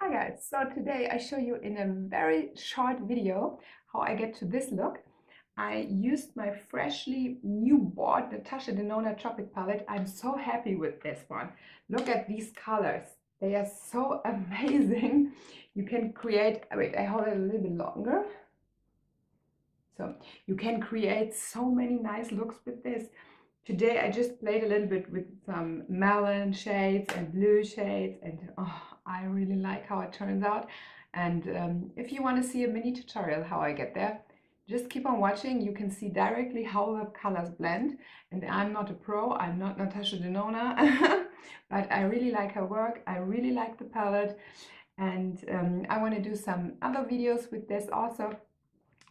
Hi guys, so today I show you in a very short video how I get to this look. I used my freshly new bought Natasha Denona Tropic Palette. I'm so happy with this one. Look at these colors. They are so amazing. You can create, wait, I hold it a little bit longer. So you can create so many nice looks with this. Today I just played a little bit with some melon shades and blue shades, and I really like how it turns out. And if you want to see a mini tutorial how I get there, just keep on watching. You can see directly how the colors blend. And I'm not a pro, I'm not Natasha Denona, but I really like her work. I really like the palette, and I want to do some other videos with this also.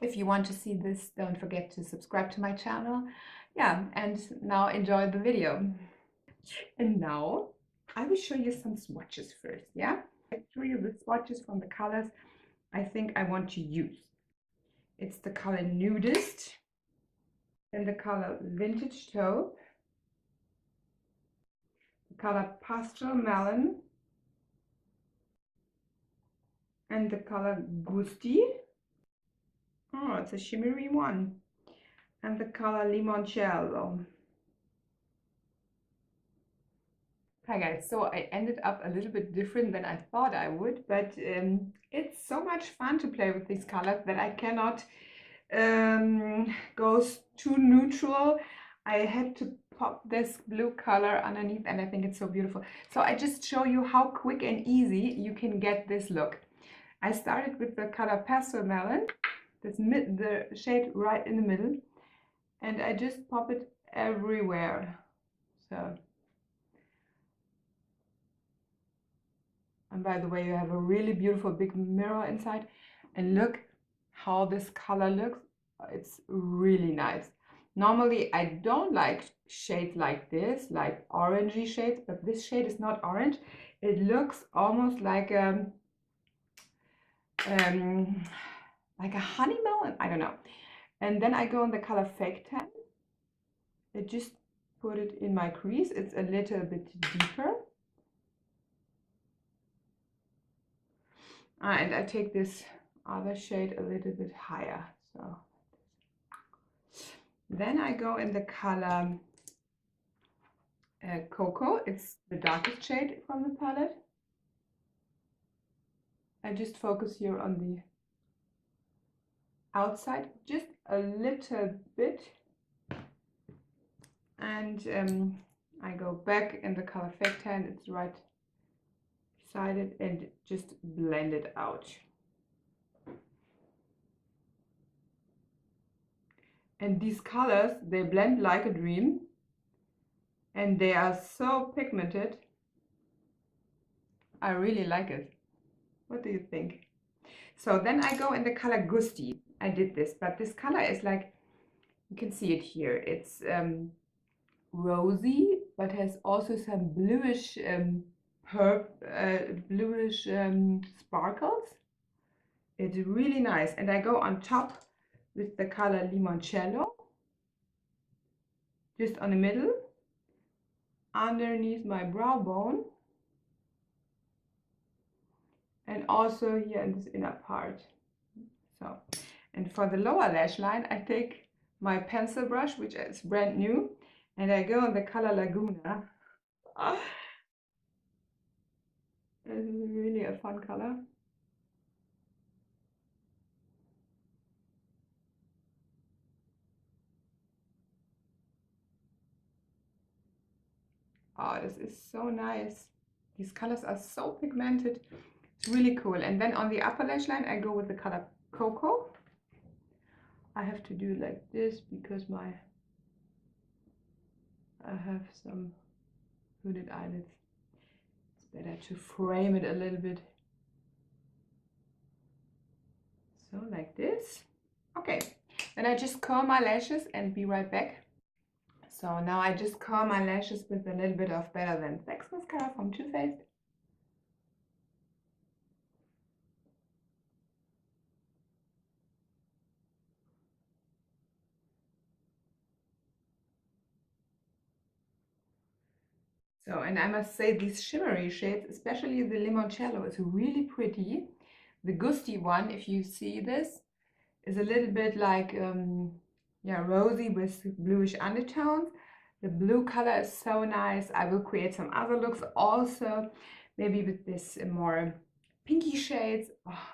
If you want to see this, don't forget to subscribe to my channel. Yeah, and now enjoy the video. And now I will show you some swatches first, yeah? I show you the swatches from the colors I think I want to use. It's the color Nudist and the color Vintage Taupe, the color Pastel Melon, and the color Ghostie. Oh, it's a shimmery one. And the color Limoncello. Hi guys, so I ended up a little bit different than I thought I would, but it's so much fun to play with these colors that I cannot go too neutral. I had to pop this blue color underneath, and I think it's so beautiful. So I just show you how quick and easy you can get this look. I started with the color Pastel Melon, the shade right in the middle, and I just pop it everywhere. So. And by the way, you have a really beautiful big mirror inside. And look how this color looks. It's really nice. Normally, I don't like shades like this, like orangey shades, but this shade is not orange. It looks almost like a honey melon. I don't know. And then I go in the color Fake Tan. I just put it in my crease. It's a little bit deeper. And I take this other shade a little bit higher. So then I go in the color Cocoa. It's the darkest shade from the palette. I just focus here on the outside, just a little bit. And I go back in the color Fake Tan. It's right beside it, and just blend it out. And these colors, they blend like a dream, and they are so pigmented. I really like it. What do you think? So then I go in the color Ghostie. I did this, but this color is like, you can see it here. It's rosy, but has also some bluish sparkles. It's really nice. And I go on top with the color Limoncello, just on the middle, underneath my brow bone, and also here in this inner part. So, and for the lower lash line, I take my pencil brush, which is brand new, and I go in the color Laguna. This is really a fun color. Oh, this is so nice. These colors are so pigmented. It's really cool. And then on the upper lash line, I go with the color Cocoa. I have to do like this because I have some hooded eyelids. It's better to frame it a little bit. So like this. Okay, then I just curl my lashes and be right back. So now I just curl my lashes with a little bit of Better Than Sex mascara from Too Faced. So, and I must say these shimmery shades, especially the limoncello, is really pretty. The Ghostie one, if you see this, is a little bit like yeah, rosy with bluish undertones. The blue color is so nice. I will create some other looks also, maybe with this more pinky shades. Oh.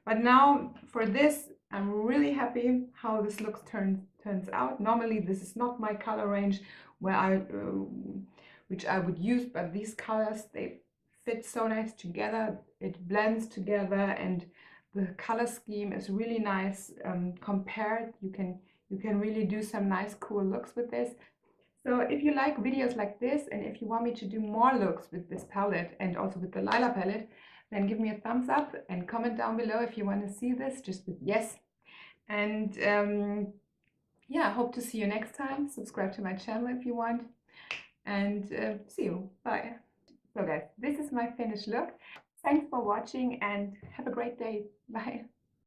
But now for this, I'm really happy how this look turns out. Normally this is not my color range where which I would use, but these colors, they fit so nice together. It blends together, and the color scheme is really nice compared. You can really do some nice cool looks with this. So if you like videos like this, and if you want me to do more looks with this palette and also with the Lila palette, then give me a thumbs up and comment down below if you want to see this, just with yes. And yeah, I hope to see you next time. Subscribe to my channel if you want, and see you. Bye. So guys, this is my finished look. Thanks for watching and have a great day. Bye.